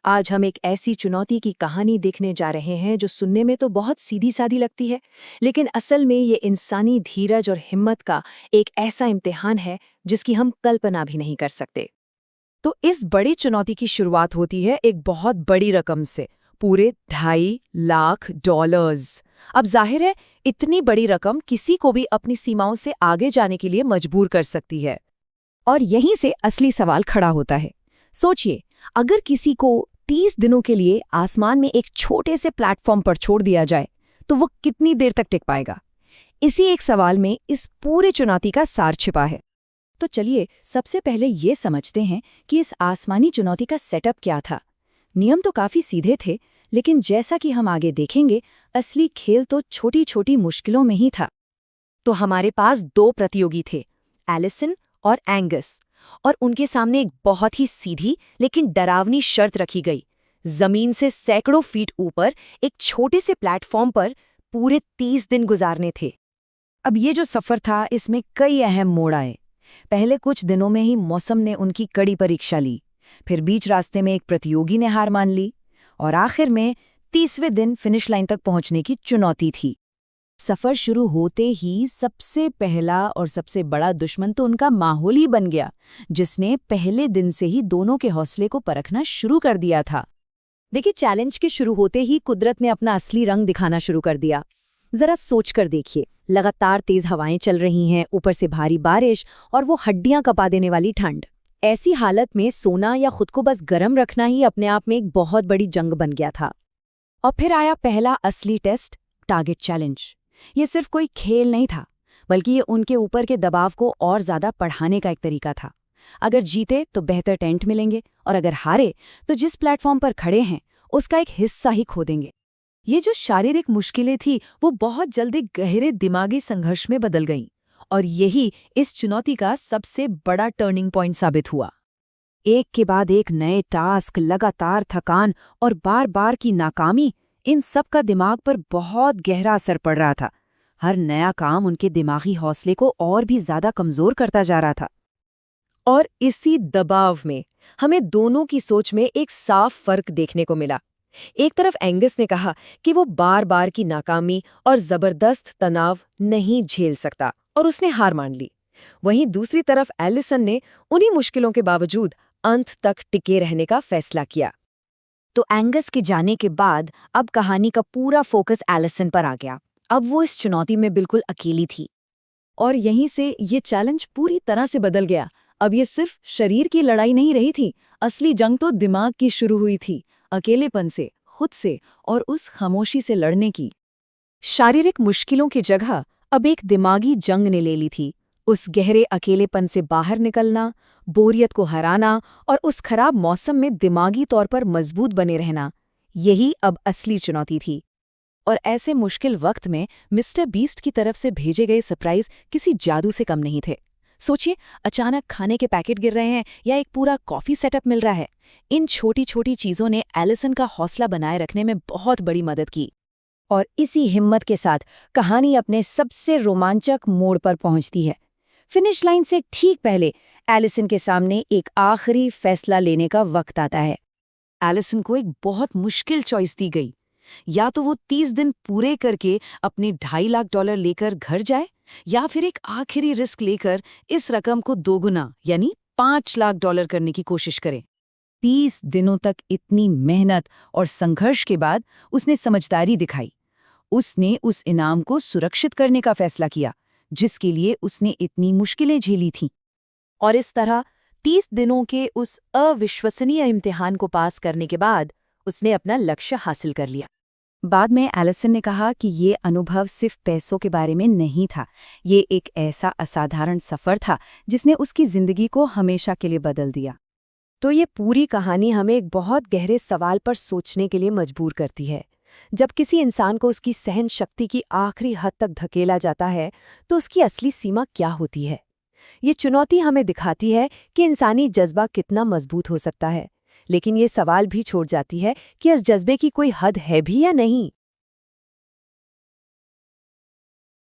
आज हम एक ऐसी चुनौती की कहानी देखने जा रहे हैं जो सुनने में तो बहुत सीधी-सादी लगती है, लेकिन असल में ये इंसानी धीरज और हिम्मत का एक ऐसा इम्तिहान है जिसकी हम कल्पना भी नहीं कर सकते। तो इस बड़ी चुनौती की शुरुआत होती है एक बहुत बड़ी रकम से, पूरे $2.5 लाख। अब जाहिर है, इतनी बड़ी रकम किसी को भी अपनी सीमाओं से आगे जाने के लिए मजबूर कर सकती है। और यहीं से असली सवाल खड़ा होता है। सोचिए, अगर किसी को 30 दिनों के लिए आसमान में एक छोटे से प्लेटफॉर्म पर छोड़ दिया जाए, तो वो कितनी देर तक टिक पाएगा? इसी एक सवाल में इस पूरी चुनौती का सार छिपा है। तो चलिए सबसे पहले ये समझते हैं कि इस आसमानी चुनौती का सेटअप क्या था। नियम तो काफी सीधे थे, लेकिन जैसा कि हम आगे देखेंगे, असली खेल तो छोटी छोटी मुश्किलों में ही था। तो हमारे पास दो प्रतियोगी थे, एलिसन और एंगस, और उनके सामने एक बहुत ही सीधी लेकिन डरावनी शर्त रखी गई। जमीन से सैकड़ों फीट ऊपर एक छोटे से प्लेटफॉर्म पर पूरे 30 दिन गुजारने थे। अब ये जो सफर था, इसमें कई अहम मोड़ आए। पहले कुछ दिनों में ही मौसम ने उनकी कड़ी परीक्षा ली, फिर बीच रास्ते में एक प्रतियोगी ने हार मान ली, और आखिर में 30वें दिन फिनिश लाइन तक पहुंचने की चुनौती थी। सफर शुरू होते ही सबसे पहला और सबसे बड़ा दुश्मन तो उनका माहौल ही बन गया, जिसने पहले दिन से ही दोनों के हौसले को परखना शुरू कर दिया था। देखिए, चैलेंज के शुरू होते ही कुदरत ने अपना असली रंग दिखाना शुरू कर दिया। जरा सोच कर देखिए, लगातार तेज हवाएं चल रही हैं, ऊपर से भारी बारिश और वो हड्डियां कपा देने वाली ठंड। ऐसी हालत में सोना या खुद को बस गर्म रखना ही अपने आप में एक बहुत बड़ी जंग बन गया था। और फिर आया पहला असली टेस्ट, टारगेट चैलेंज। ये सिर्फ कोई खेल नहीं था, बल्कि ये उनके ऊपर के दबाव को और ज्यादा बढ़ाने का एक तरीका था। अगर जीते तो बेहतर टेंट मिलेंगे, और अगर हारे तो जिस प्लेटफॉर्म पर खड़े हैं उसका एक हिस्सा ही खो देंगे। ये जो शारीरिक मुश्किलें थी, वो बहुत जल्दी गहरे दिमागी संघर्ष में बदल गईं, और यही इस चुनौती का सबसे बड़ा टर्निंग पॉइंट साबित हुआ। एक के बाद एक नए टास्क, लगातार थकान और बार बार की नाकामी, इन सब का दिमाग पर बहुत गहरा असर पड़ रहा था। हर नया काम उनके दिमागी हौसले को और भी ज्यादा कमजोर करता जा रहा था। और इसी दबाव में हमें दोनों की सोच में एक साफ फर्क देखने को मिला। एक तरफ एंगस ने कहा कि वो बार बार की नाकामी और जबरदस्त तनाव नहीं झेल सकता, और उसने हार मान ली। वहीं दूसरी तरफ एलिसन ने उन्हीं मुश्किलों के बावजूद अंत तक टिके रहने का फैसला किया। तो एंगस के जाने के बाद अब कहानी का पूरा फोकस एलिसन पर आ गया। अब वो इस चुनौती में बिल्कुल अकेली थी, और यहीं से ये चैलेंज पूरी तरह से बदल गया। अब ये सिर्फ शरीर की लड़ाई नहीं रही थी, असली जंग तो दिमाग की शुरू हुई थी, अकेलेपन से, खुद से और उस खामोशी से लड़ने की। शारीरिक मुश्किलों की जगह अब एक दिमागी जंग ने ले ली थी। उस गहरे अकेलेपन से बाहर निकलना, बोरियत को हराना और उस खराब मौसम में दिमागी तौर पर मजबूत बने रहना, यही अब असली चुनौती थी। और ऐसे मुश्किल वक्त में मिस्टर बीस्ट की तरफ से भेजे गए सरप्राइज किसी जादू से कम नहीं थे। सोचिए, अचानक खाने के पैकेट गिर रहे हैं या एक पूरा कॉफी सेटअप मिल रहा है। इन छोटी छोटी चीजों ने एलिसन का हौसला बनाए रखने में बहुत बड़ी मदद की। और इसी हिम्मत के साथ कहानी अपने सबसे रोमांचक मोड़ पर पहुंचती है। फिनिश लाइन से ठीक पहले एलिसन के सामने एक आखिरी फैसला लेने का वक्त आता है। एलिसन को एक बहुत मुश्किल चॉइस दी गई। या तो वो 30 दिन पूरे करके अपने $2.5 लाख लेकर घर जाए, या फिर एक आखिरी रिस्क लेकर इस रकम को दोगुना यानी $5 लाख करने की कोशिश करे। 30 दिनों तक इतनी मेहनत और संघर्ष के बाद उसने समझदारी दिखाई। उसने उस इनाम को सुरक्षित करने का फैसला किया, जिसके लिए उसने इतनी मुश्किलें झेली थीं। और इस तरह 30 दिनों के उस अविश्वसनीय इम्तिहान को पास करने के बाद उसने अपना लक्ष्य हासिल कर लिया। बाद में एलिसन ने कहा कि ये अनुभव सिर्फ पैसों के बारे में नहीं था, ये एक ऐसा असाधारण सफर था जिसने उसकी जिंदगी को हमेशा के लिए बदल दिया। तो ये पूरी कहानी हमें एक बहुत गहरे सवाल पर सोचने के लिए मजबूर करती है। जब किसी इंसान को उसकी सहन शक्ति की आखिरी हद तक धकेला जाता है, तो उसकी असली सीमा क्या होती है? ये चुनौती हमें दिखाती है कि इंसानी जज्बा कितना मजबूत हो सकता है, लेकिन ये सवाल भी छोड़ जाती है कि इस जज्बे की कोई हद है भी या नहीं।